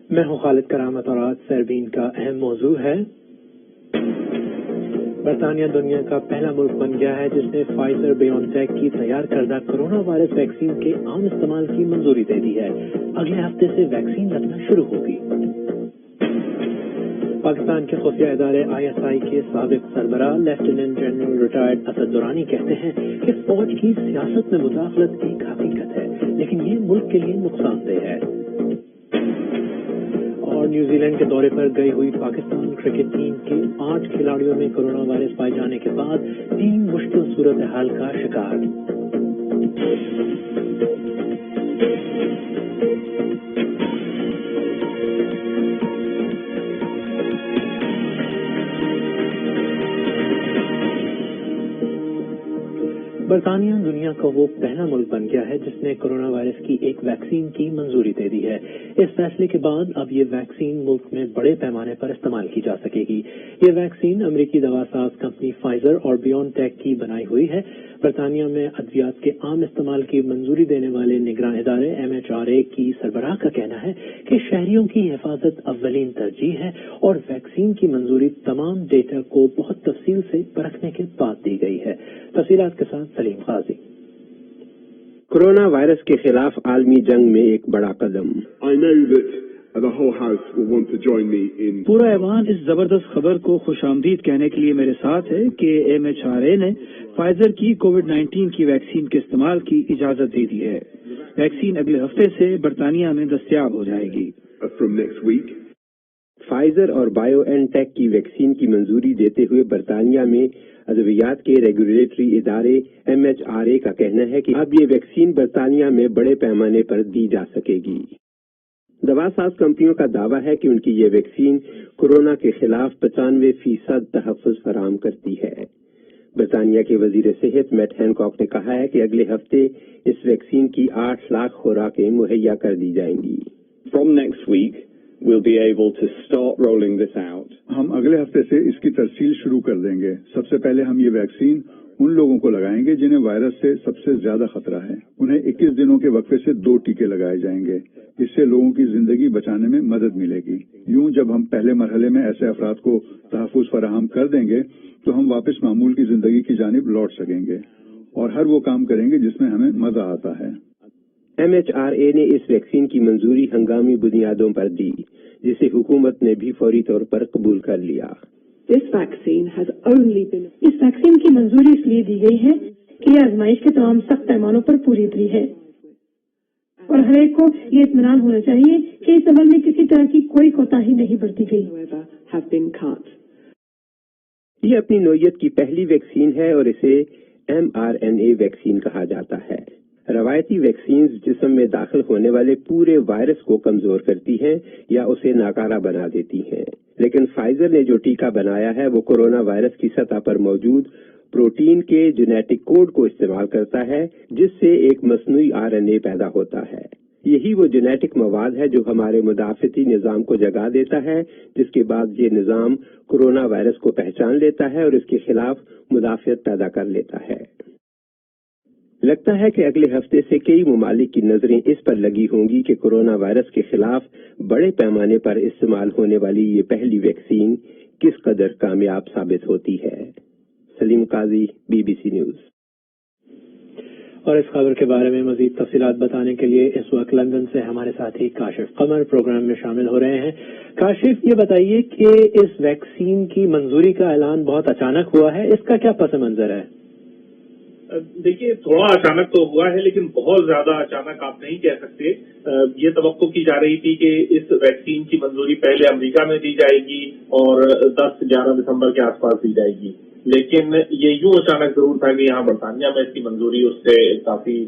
میں ہوں خالد کرامت اور آج سیربین کا اہم موضوع ہے برطانیہ دنیا کا پہلا ملک بن گیا ہے جس نے فائزر بیون ٹیک کی تیار کردہ کورونا وائرس ویکسین کے عام استعمال کی منظوری دے دی ہے۔ اگلے ہفتے سے ویکسین لگنا شروع ہوگی۔ پاکستان کے خفیہ ادارے ISI کے سابق سربراہ lieutenant general retired Asad Durrani کہتے ہیں کہ فوج کی سیاست میں مداخلت ایک حقیقت ہے لیکن یہ ملک کے لیے نقصان دہ ہے۔ اور نیوزی لینڈ کے دورے پر گئی ہوئی پاکستان کرکٹ ٹیم کے 8 کھلاڑیوں میں کورونا وائرس پائے جانے کے بعد ٹیم مشکل صورتحال کا شکار۔ برطانیہ دنیا کا وہ پہلا ملک بن گیا ہے جس نے کورونا وائرس کی ایک ویکسین کی منظوری دے دی ہے۔ اس فیصلے کے بعد اب یہ ویکسین ملک میں بڑے پیمانے پر استعمال کی جا سکے گی۔ یہ ویکسین امریکی دوا ساز کمپنی فائزر اور بیون ٹیک کی بنائی ہوئی ہے۔ برطانیہ میں ادویات کے عام استعمال کی منظوری دینے والے نگراں ادارے MHRA کی سربراہ کا کہنا ہے کہ شہریوں کی حفاظت اولین ترجیح ہے اور ویکسین کی منظوری تمام ڈیٹا کو بہت تفصیل سے پرکھنے کے بعد دی گئی ہے۔ تفصیلات کے ساتھ سلیم غازی۔ کورونا وائرس کے خلاف عالمی جنگ میں ایک بڑا قدم۔ پورا ایوان اس زبردست خبر کو خوش آمدید کہنے کے لیے میرے ساتھ ہے کہ MHRA نے فائزر کی کووڈ-19 کی ویکسین کے استعمال کی اجازت دے دی ہے۔ ویکسین اگلے ہفتے سے برطانیہ میں دستیاب ہو جائے گی۔ فائزر اور بایو این ٹیک کی ویکسین کی منظوری دیتے ہوئے برطانیہ میں ادویات کے ریگولیٹری ادارے MHRA کا کہنا ہے کہ اب یہ ویکسین برطانیہ میں بڑے پیمانے پر دی جا سکے گی۔ دوا ساز کمپنیوں کا دعویٰ ہے کہ ان کی یہ ویکسین کورونا کے خلاف 95% تحفظ فراہم کرتی ہے۔ برطانیہ کے وزیر صحت میٹ ہینکاک نے کہا ہے کہ اگلے ہفتے اس ویکسین کی 8 لاکھ خوراکیں مہیا کر دی جائیں گی۔ From next week, we'll be able to start rolling this out. ہم اگلے ہفتے سے اس کی ترسیل شروع کر دیں گے۔ سب سے پہلے ہم یہ ویکسین ان لوگوں کو لگائیں گے جنہیں وائرس سے سب سے زیادہ خطرہ ہے۔ انہیں 21 دنوں کے وقفے سے 2 ٹیکے لگائے جائیں گے۔ اس سے لوگوں کی زندگی بچانے میں مدد ملے گی۔ یوں جب ہم پہلے مرحلے میں ایسے افراد کو تحفظ فراہم کر دیں گے تو ہم واپس معمول کی زندگی کی جانب لوٹ سکیں گے اور ہر وہ کام کریں گے جس میں ہمیں مزہ آتا ہے۔ MHRA نے اس ویکسین کی منظوری ہنگامی بنیادوں پر دی جسے حکومت نے بھی فوری طور پر قبول کر لیا۔ اس ویکسین کی منظوری اس لیے دی گئی ہے کہ یہ آزمائش کے تمام سخت پیمانوں پر پوری اتری ہے اور ہر ایک کو یہ اطمینان ہونا چاہیے کہ اس عمل میں کسی طرح کی کوئی کوتاہی نہیں برتی گئی۔ یہ اپنی نوعیت کی پہلی ویکسین ہے اور اسے mRNA ویکسین کہا جاتا ہے۔ روایتی ویکسینز جسم میں داخل ہونے والے پورے وائرس کو کمزور کرتی ہیں یا اسے ناکارہ بنا دیتی ہیں، لیکن فائزر نے جو ٹیکہ بنایا ہے وہ کورونا وائرس کی سطح پر موجود پروٹین کے جینیٹک کوڈ کو استعمال کرتا ہے جس سے ایک مصنوعی RNA پیدا ہوتا ہے۔ یہی وہ جینیٹک مواد ہے جو ہمارے مدافعتی نظام کو جگا دیتا ہے، جس کے بعد یہ نظام کورونا وائرس کو پہچان لیتا ہے اور اس کے خلاف مدافعت پیدا کر لیتا ہے۔ لگتا ہے کہ اگلے ہفتے سے کئی ممالک کی نظریں اس پر لگی ہوں گی کہ کورونا وائرس کے خلاف بڑے پیمانے پر استعمال ہونے والی یہ پہلی ویکسین کس قدر کامیاب ثابت ہوتی ہے۔ سلیم قاضی، BBC نیوز۔ اور اس خبر کے بارے میں مزید تفصیلات بتانے کے لیے اس وقت لندن سے ہمارے ساتھی کاشف قمر پروگرام میں شامل ہو رہے ہیں۔ کاشف، یہ بتائیے کہ اس ویکسین کی منظوری کا اعلان بہت اچانک ہوا ہے، اس کا کیا پس منظر ہے؟ دیکھیے، تھوڑا اچانک تو ہوا ہے لیکن بہت زیادہ اچانک آپ نہیں کہہ سکتے۔ یہ توقع کی جا رہی تھی کہ اس ویکسین کی منظوری پہلے امریکہ میں دی جائے گی اور 10-11 دسمبر کے آس پاس دی جائے گی، لیکن یہ یوں اچانک ضرور تھا کہ یہاں برطانیہ میں اس کی منظوری اس سے کافی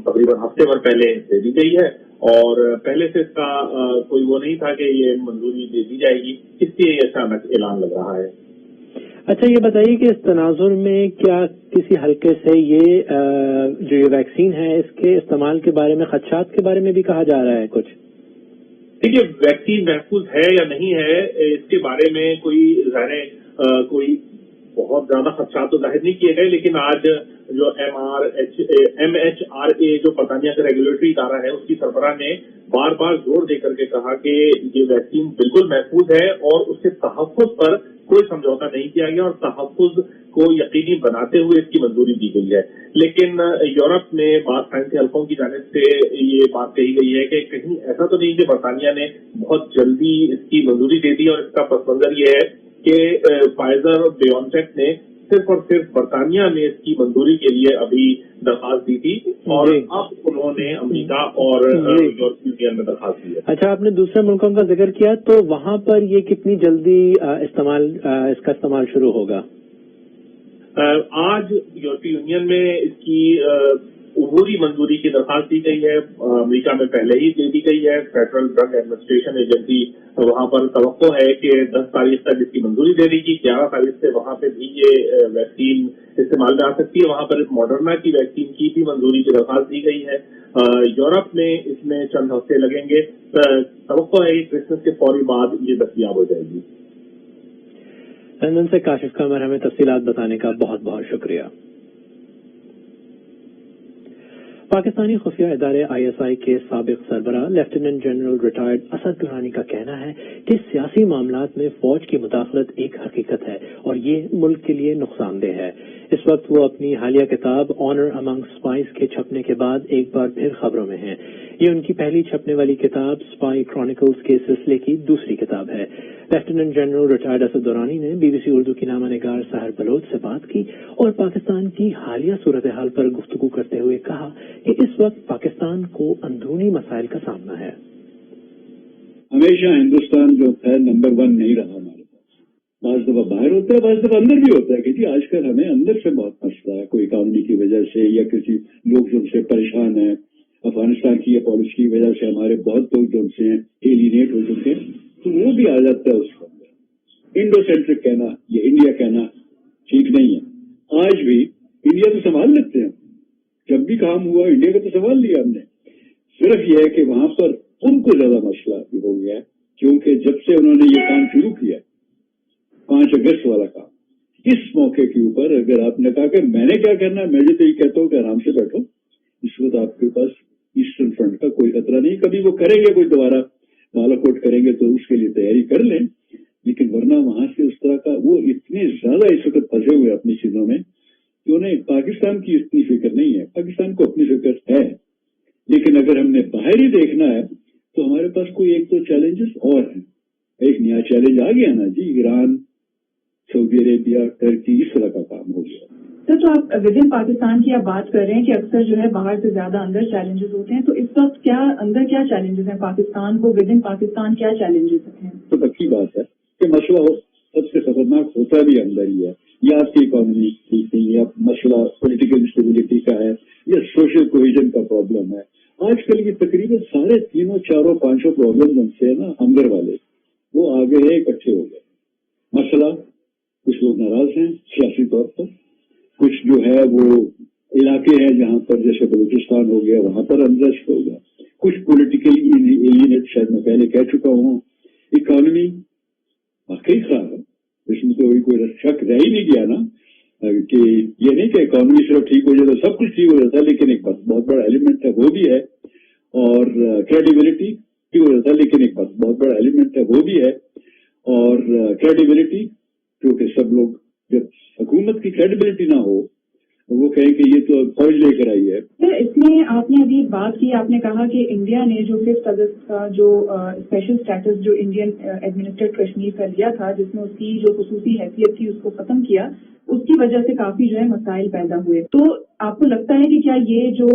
تقریباً ہفتے بھر پہلے دے دی گئی ہے اور پہلے سے اس کا کوئی وہ نہیں تھا کہ یہ منظوری دے دی جائے گی، اس لیے یہ اچانک اعلان لگ رہا ہے۔ اچھا، یہ بتائیے کہ اس تناظر میں کیا کسی حلقے سے یہ جو یہ ویکسین ہے اس کے استعمال کے بارے میں خدشات کے بارے میں بھی کہا جا رہا ہے کچھ؟ دیکھیے، ویکسین محفوظ ہے یا نہیں ہے اس کے بارے میں کوئی بہت زیادہ خدشات تو ظاہر نہیں کیے گئے، لیکن آج جو MHRA جو برطانیہ کا ریگولیٹری ادارہ ہے اس کی سربراہ نے بار بار زور دے کر کے کہا کہ یہ ویکسین بالکل محفوظ ہے اور اس کے تحفظ پر کوئی سمجھوتا نہیں کیا گیا اور تحفظ کو یقینی بناتے ہوئے اس کی منظوری دی گئی ہے. لیکن یورپ میں بعض سائنسی حلقوں کی جانب سے یہ بات کہی گئی ہے کہ کہیں ایسا تو نہیں کہ برطانیہ نے بہت جلدی اس کی منظوری دے دی, اور اس کا پس منظر یہ ہے کہ فائزر اور بایونٹیک نے صرف اور صرف برطانیہ میں اس کی منظوری کے لیے ابھی درخواست دی تھی اور اب انہوں نے امریکہ اور یورپی یونین میں درخواست دی ہے. اچھا, آپ نے دوسرے ملکوں کا ذکر کیا, تو وہاں پر یہ کتنی جلدی اس کا استعمال شروع ہوگا؟ آج یورپی یونین میں اس کی عبوری منظوری کی درخواست دی گئی ہے. امریکہ میں پہلے ہی دے دی گئی ہے. فیڈرل ڈرگ ایڈمنسٹریشن ایجنسی وہاں پر توقع ہے کہ 10 تاریخ تک اس کی منظوری دے دی گی. 11 تاریخ سے وہاں پہ بھی یہ ویکسین استعمال میں آ سکتی ہے. وہاں پر اس ماڈرنا کی ویکسین کی بھی منظوری کی درخواست دی گئی ہے. یورپ میں اس میں چند ہفتے لگیں گے. توقع ہے کہ کرسمس کے فوری بعد یہ دستیاب ہو جائے گی. لندن سے کاشف قمر, ہمیں تفصیلات بتانے کا بہت بہت شکریہ. پاکستانی خفیہ ادارے ISI کے سابق سربراہ lieutenant general retired Asad Durrani کا کہنا ہے کہ سیاسی معاملات میں فوج کی مداخلت ایک حقیقت ہے اور یہ ملک کے لیے نقصان دہ ہے. اس وقت وہ اپنی حالیہ کتاب آنر امنگ اسپائز کے چھپنے کے بعد ایک بار پھر خبروں میں ہیں. یہ ان کی پہلی چھپنے والی کتاب اسپائی کرونیکلز کے سلسلے کی دوسری کتاب ہے. Lieutenant general retired Asad Durrani نے BBC اردو کی نامہ نگار سحر بلوچ سے بات کی اور پاکستان کی حالیہ صورتحال پر گفتگو کرتے ہوئے کہا کہ اس وقت پاکستان کو اندرونی مسائل کا سامنا ہے. ہمیشہ ہندوستان جو ہے نمبر 1 نہیں رہا ہمارے پاس. بعض دفعہ باہر ہوتا ہے, بعض دفعہ اندر بھی ہوتا ہے کہ جی آج کل ہمیں اندر سے بہت مسئلہ ہے, کوئی اکانومی کی وجہ سے یا کسی لوگ جو سے پریشان ہیں. افغانستان کی یہ پالیسی کی وجہ سے ہمارے بہت لوگ جو سے ایلینیٹ ہو چکے ہیں, تو وہ بھی آ جاتا ہے اس کے اندر. انڈو سینٹرک کہنا یا انڈیا کہنا ٹھیک نہیں ہے. آج بھی انڈیا تو سنبھال لیتے ہیں, جب بھی کام ہوا انڈیا کو تو سنبھال لیا ہم نے. صرف یہ ہے کہ وہاں پر ان کو زیادہ مسئلہ ہو گیا ہے, کیونکہ جب سے انہوں نے یہ کام شروع کیا 5 اگست والا کام, اس موقع کے اوپر اگر آپ نے کہا کہ میں نے کیا کرنا ہے, میں تو یہ کہتا ہوں کہ آرام سے بیٹھو. اس وقت آپ کے پاس ایسٹرن فرنٹ کا کوئی خطرہ نہیں. کبھی وہ کریں گے, کوئی دوبارہ بالاکوٹ کوٹ کریں گے تو اس کے لیے تیاری کر لیں, لیکن ورنہ وہاں سے اس طرح کا وہ اتنے زیادہ اس وقت پھنسے ہوئے اپنی چیزوں میں کہ انہیں پاکستان کی اتنی فکر نہیں ہے. پاکستان کو اپنی فکر ہے, لیکن اگر ہم نے باہر ہی دیکھنا ہے تو ہمارے پاس کوئی ایک تو چیلنجز اور ہیں. ایک نیا چیلنج آ گیا نا جی, ایران, سعودی عربیہ, ٹرکی, اس طرح کا کام ہو گیا. سر, تو آپ ود ان پاکستان کی آپ بات کر رہے ہیں کہ اکثر جو ہے باہر سے زیادہ اندر چیلنجز ہوتے ہیں, تو اس وقت کیا اندر کیا چیلنجز ہیں پاکستان کو, ود ان پاکستان کیا چیلنجز ہیں؟ تو پکی بات ہے کہ مسئلہ سب سے خطرناک ہوتا بھی اندر ہی ہے. یا آپ کی اکانومی ٹھیک نہیں, یا مسئلہ پولیٹیکل انسٹیبلٹی کا ہے, یا سوشل کوہیژن کا پرابلم ہے. آج کل یہ تقریباً سارے 3 4 5 پرابلم ہم سے نا اندر والے وہ آگے ہے, اکٹھے ہو گئے. مسئلہ کچھ لوگ ناراض ہیں سیاسی طور پر, کچھ جو ہے وہ علاقے ہیں جہاں پر جیسے بلوچستان ہو گیا وہاں پر انرسٹ ہو گیا, کچھ پولیٹیکلی ایلینیٹ, شاید میں پہلے کہہ چکا ہوں. اکانومی واقعی خراب ہے, اس میں تو کوئی شک رہ ہی نہیں گیا نا کہ یہ نہیں کہ اکانومی صرف ٹھیک ہو جاتا سب کچھ ٹھیک ہو جاتا ہے, لیکن ایک بہت بڑا ایلیمنٹ ہے وہ بھی ہے, اور کریڈیبلٹی ٹھیک ہو جاتا ہے, لیکن ایک بہت بڑا ایلیمنٹ ہے وہ بھی ہے, اور کریڈیبلٹی کیونکہ سب لوگ جب حکومت کی کریڈیبلٹی نہ ہو وہ کہیں کہ یہ تو فوج لے کر آئی ہے. سر, اس میں آپ نے ابھی بات کی, آپ نے کہا کہ انڈیا نے جو 5 اگست کا جو اسپیشل اسٹیٹس جو انڈین ایڈمنسٹریٹ کشمیر کا لیا تھا, جس میں اس کی جو خصوصی حیثیت تھی اس کو ختم کیا, اس کی وجہ سے کافی جو ہے مسائل پیدا ہوئے. تو آپ کو لگتا ہے کہ کیا یہ جو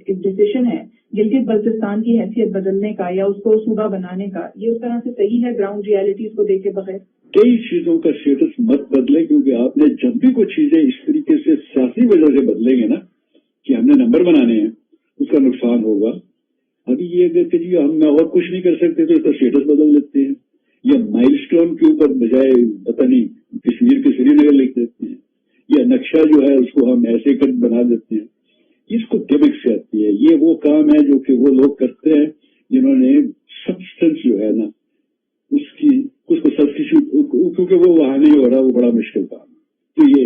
ڈیسیشن ہے گلگت بلتستان کی حیثیت بدلنے کا یا اس کو صوبہ بنانے کا, یہ اس طرح سے صحیح ہے گراؤنڈ ریالٹیز کو دیکھے بغیر؟ کئی چیزوں کا اسٹیٹس مت بدلے, کیونکہ آپ نے جب بھی کوئی چیزیں اس طریقے سے سیاسی وجہ سے بدلیں گے نا کہ ہم نے نمبر بنانے ہیں, اس کا نقصان ہوگا. ابھی یہ اگر کہ جی ہم اور کچھ نہیں کر سکتے تو اس کا اسٹیٹس بدل دیتے ہیں, یا مائل اسٹون کے اوپر بجائے پتہ نہیں کشمیر کے سری نگر لکھ دیتے ہیں, یا نقشہ جو ہے اس کو ہم ایسے کر بنا دیتے ہیں. اس کو گیمکس کہتی ہے. یہ وہ کام ہے جو کہ وہ لوگ کرتے ہیں جنہوں نے سبسٹنس جو ہے نا اس کو سبسٹیچیوٹ, کیونکہ وہ وہاں نہیں ہو رہا, وہ بڑا مشکل کام. تو یہ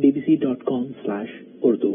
bbc.com/urdu।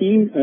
3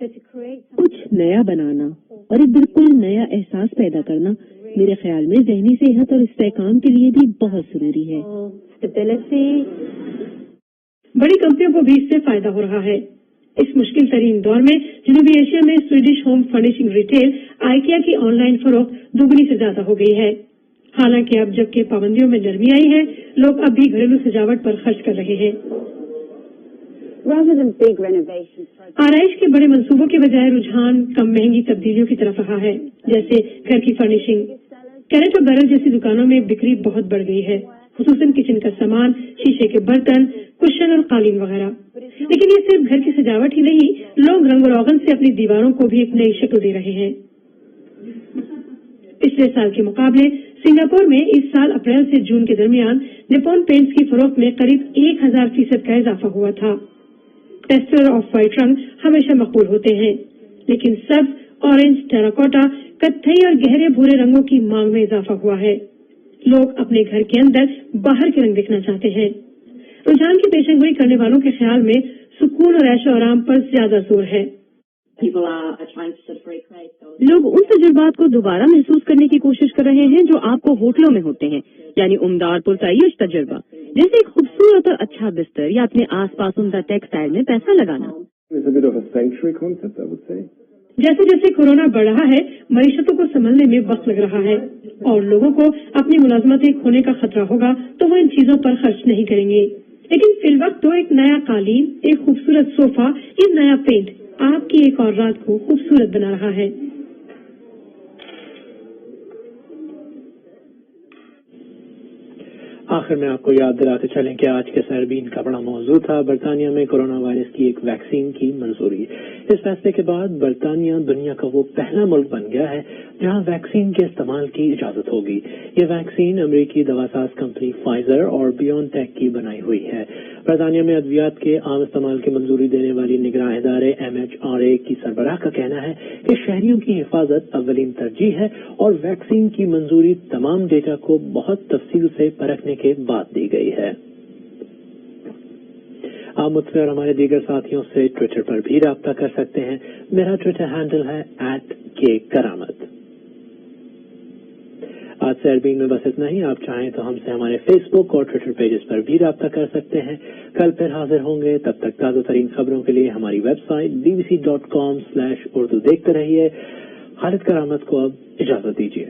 کچھ نیا بنانا اور ایک بالکل نیا احساس پیدا کرنا میرے خیال میں ذہنی صحت اور استحکام کے لیے بھی بہت ضروری ہے. بڑی کمپنیوں کو بھی اس سے فائدہ ہو رہا ہے. اس مشکل ترین دور میں جنوبی ایشیا میں Swedish home furnishing retail IKEA کی آن لائن فروخت دوگنی سے زیادہ ہو گئی ہے. حالانکہ اب جبکہ پابندیوں میں نرمی آئی ہے، لوگ اب بھی گھریلو سجاوٹ پر خرچ کر رہے ہیں. آرائش کے بڑے منصوبوں کے بجائے رجحان کم مہنگی تبدیلیوں کی طرف رہا ہے، جیسے گھر کی فرنیشنگ. کیرٹ اور بیرل جیسی دکانوں میں بکری بہت بڑھ گئی ہے، خصوصاً کچن کا سامان، شیشے کے برتن، کشن اور قالین وغیرہ. لیکن یہ صرف گھر کی سجاوٹ ہی نہیں، لوگ رنگ و روغن سے اپنی دیواروں کو بھی ایک نئی شکل دے رہے ہیں. پچھلے سال کے مقابلے سنگاپور میں اس سال اپریل سے جون کے درمیان نیپون پینٹس کی فروخت میں قریب 1000% کا اضافہ ہوا تھا. پیسٹل آف وائٹ رنگ ہمیشہ مقبول ہوتے ہیں، لیکن سبز، اورنج، ٹیراکوٹا، کتھئی اور گہرے بھورے رنگوں کی مانگ میں اضافہ ہوا ہے. لوگ اپنے گھر کے اندر باہر کے رنگ دیکھنا چاہتے ہیں. رجحان کی پیشن گوئی کرنے والوں کے خیال میں سکون اور عیش و آرام پر زیادہ زور ہے. لوگ ان تجربات کو دوبارہ محسوس کرنے کی کوشش کر رہے ہیں جو آپ کو ہوٹلوں میں ہوتے ہیں، یعنی عمدہ پرتعیش تجربہ، جیسے ایک خوبصورت اور اچھا بستر یا اپنے آس پاس عمدہ ٹیکسٹائل میں پیسہ لگانا. جیسے جیسے کورونا بڑھ رہا ہے، معیشتوں کو سنبھلنے میں وقت لگ رہا ہے اور لوگوں کو اپنی ملازمتیں کھونے کا خطرہ ہوگا تو وہ ان چیزوں پر خرچ نہیں کریں گے. لیکن فی الوقت تو ایک نیا قالین، ایک خوبصورت صوفہ یا نیا پینٹ آپ کی ایک اور رات کو خوبصورت بنا رہا ہے. آخر میں آپ کو یاد دلاتے چلیں کہ آج کے سربین کا بڑا موضوع تھا برطانیہ میں کورونا وائرس کی ایک ویکسین کی منظوری. اس فیصلے کے بعد برطانیہ دنیا کا وہ پہلا ملک بن گیا ہے جہاں ویکسین کے استعمال کی اجازت ہوگی. یہ ویکسین امریکی دواساز کمپنی فائزر اور بیون ٹیک کی بنائی ہوئی ہے. برطانیہ میں ادویات کے عام استعمال کی منظوری دینے والی نگراں ادارے MHRA کی سربراہ کا کہنا ہے کہ شہریوں کی حفاظت اولین ترجیح ہے اور ویکسین کی منظوری تمام ڈیٹا کو بہت تفصیل سے پرکھنے کے بعد دی گئی ہے. آپ مجھ سے اور ہمارے دیگر ساتھیوں سے ٹویٹر پر بھی رابطہ کر سکتے ہیں. میرا ٹویٹر ہینڈل ہے @KKaramat. آج سے عربین میں بس اتنا ہی. آپ چاہیں تو ہم سے ہمارے فیس بک اور ٹویٹر پیجز پر بھی رابطہ کر سکتے ہیں. کل پھر حاضر ہوں گے. تب تک تازہ ترین خبروں کے لیے ہماری ویب سائٹ bbc.com/urdu دیکھتے رہیے. خالد کرامت کو اب اجازت دیجیے.